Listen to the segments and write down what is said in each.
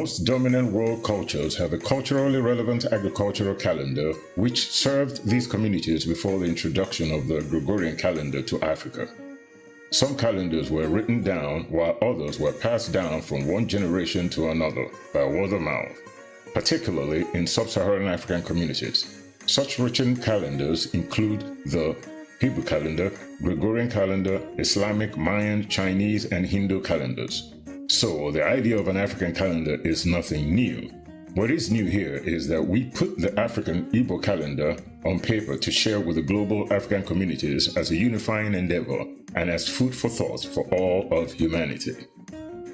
Most dominant world cultures have a culturally relevant agricultural calendar which served these communities before the introduction of the Gregorian calendar to Africa. Some calendars were written down while others were passed down from one generation to another by word of mouth, particularly in sub-Saharan African communities. Such written calendars include the Igbo Calendar, Gregorian Calendar, Islamic, Mayan, Chinese, and Hindu calendars. So the idea of an African calendar is nothing new. What is new here is that we put the African Igbo calendar on paper to share with the global African communities as a unifying endeavor and as food for thought for all of humanity.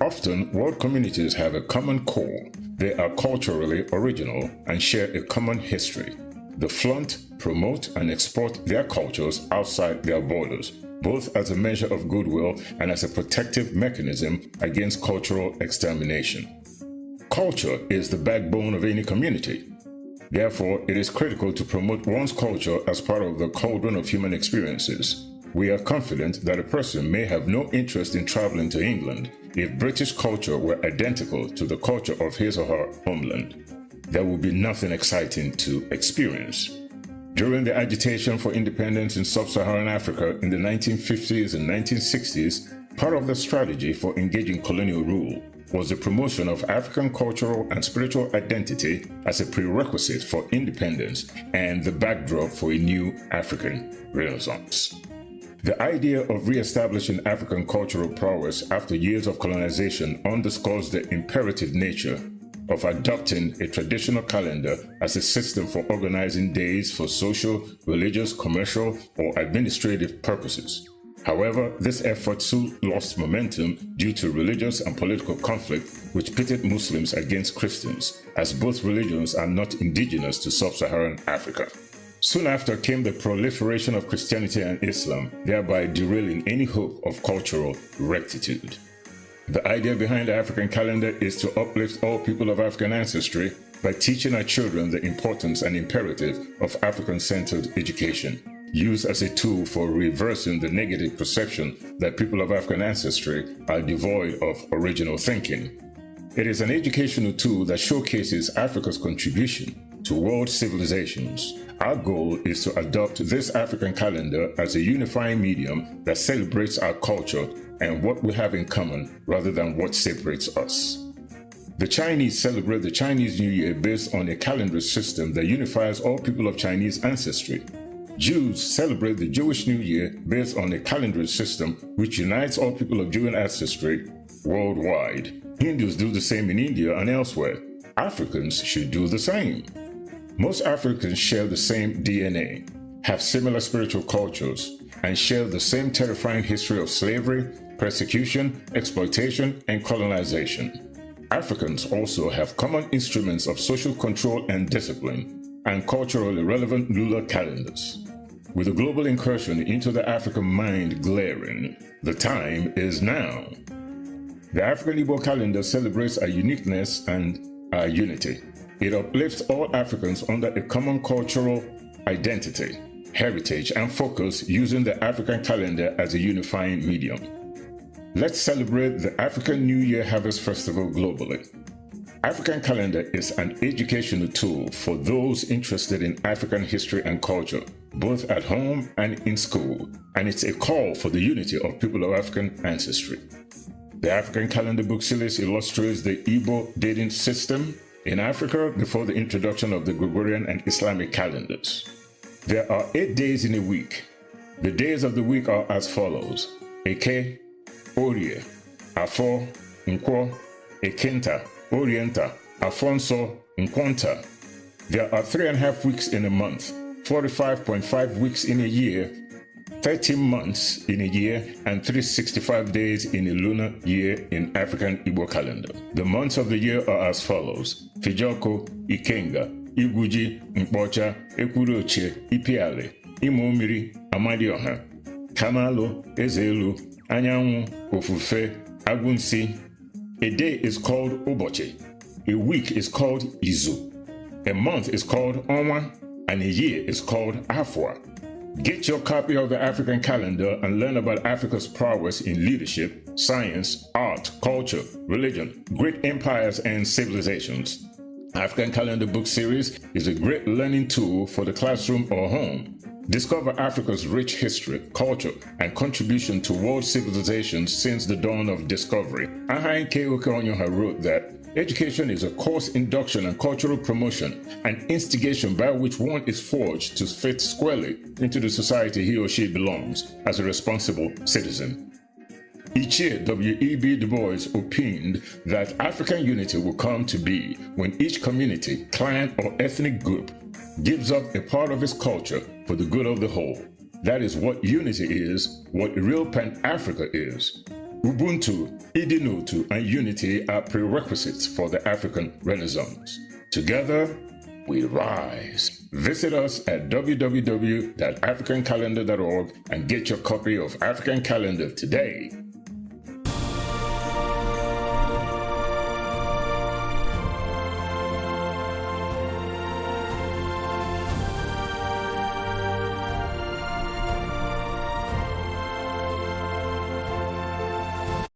Often, world communities have a common core. They are culturally original and share a common history. They flaunt, promote, and export their cultures outside their borders, both as a measure of goodwill and as a protective mechanism against cultural extermination. Culture is the backbone of any community. Therefore, it is critical to promote one's culture as part of the cauldron of human experiences. We are confident that a person may have no interest in traveling to England if British culture were identical to the culture of his or her homeland. There would be nothing exciting to experience. During the agitation for independence in sub-Saharan Africa in the 1950s and 1960s, part of the strategy for engaging colonial rule was the promotion of African cultural and spiritual identity as a prerequisite for independence and the backdrop for a new African Renaissance. The idea of re-establishing African cultural prowess after years of colonization underscores the imperative nature of adopting a traditional calendar as a system for organizing days for social, religious, commercial, or administrative purposes. However, this effort soon lost momentum due to religious and political conflict which pitted Muslims against Christians, as both religions are not indigenous to sub-Saharan Africa. Soon after came the proliferation of Christianity and Islam, thereby derailing any hope of cultural rectitude. The idea behind the African calendar is to uplift all people of African ancestry by teaching our children the importance and imperative of African-centered education, used as a tool for reversing the negative perception that people of African ancestry are devoid of original thinking. It is an educational tool that showcases Africa's contribution to world civilizations. Our goal is to adopt this African calendar as a unifying medium that celebrates our culture and what we have in common rather than what separates us. The Chinese celebrate the Chinese New Year based on a calendar system that unifies all people of Chinese ancestry. Jews celebrate the Jewish New Year based on a calendar system which unites all people of Jewish ancestry worldwide. Hindus do the same in India and elsewhere. Africans should do the same. Most Africans share the same DNA, have similar spiritual cultures, and share the same terrifying history of slavery, persecution, exploitation, and colonization. Africans also have common instruments of social control and discipline, and culturally relevant lunar calendars. With the global incursion into the African mind glaring, the time is now. The African Igbo calendar celebrates our uniqueness and our unity. It uplifts all Africans under a common cultural identity, heritage, and focus using the African calendar as a unifying medium. Let's celebrate the African New Year Harvest Festival globally. African calendar is an educational tool for those interested in African history and culture, both at home and in school, and it's a call for the unity of people of African ancestry. The African calendar book series illustrates the Igbo dating system in Africa before the introduction of the Gregorian and Islamic calendars. There are 8 days in a week. The days of the week are as follows: Eke, Orie, Afo, Nkwo, Ekinta, Orienta, Afonso, Nkwanta. There are 3.5 weeks in a month, 45.5 weeks in a year, 13 months in a year, and 365 days in a lunar year in African Igbo calendar. The months of the year are as follows: Fijoko, Ikenga, Iguji, Mkpocha, Ekwuruochie, Ipiale, Imo-mmiri, Amadioha, Kamalo, Ezelu, Anyanwu, Ofufe, Agunsi. A day is called Ubochi. A week is called Izu. A month is called Onwa, and a year is called Afwa. Get your copy of the African Calendar and learn about Africa's prowess in leadership, science, art, culture, religion, great empires, and civilizations. African Calendar book series is a great learning tool for the classroom or home. Discover Africa's rich history, culture, and contribution to world civilizations since the dawn of discovery. Ahain K. Okeonyoha wrote that education is a course induction and cultural promotion, an instigation by which one is forged to fit squarely into the society he or she belongs as a responsible citizen. Each year, W.E.B. Du Bois opined that African unity will come to be when each community, clan, or ethnic group gives up a part of its culture for the good of the whole. That is what unity is, what real Pan-Africa is. Ubuntu, Idinotu, and unity are prerequisites for the African Renaissance. Together, we rise. Visit us at www.africancalendar.org and get your copy of African Calendar today.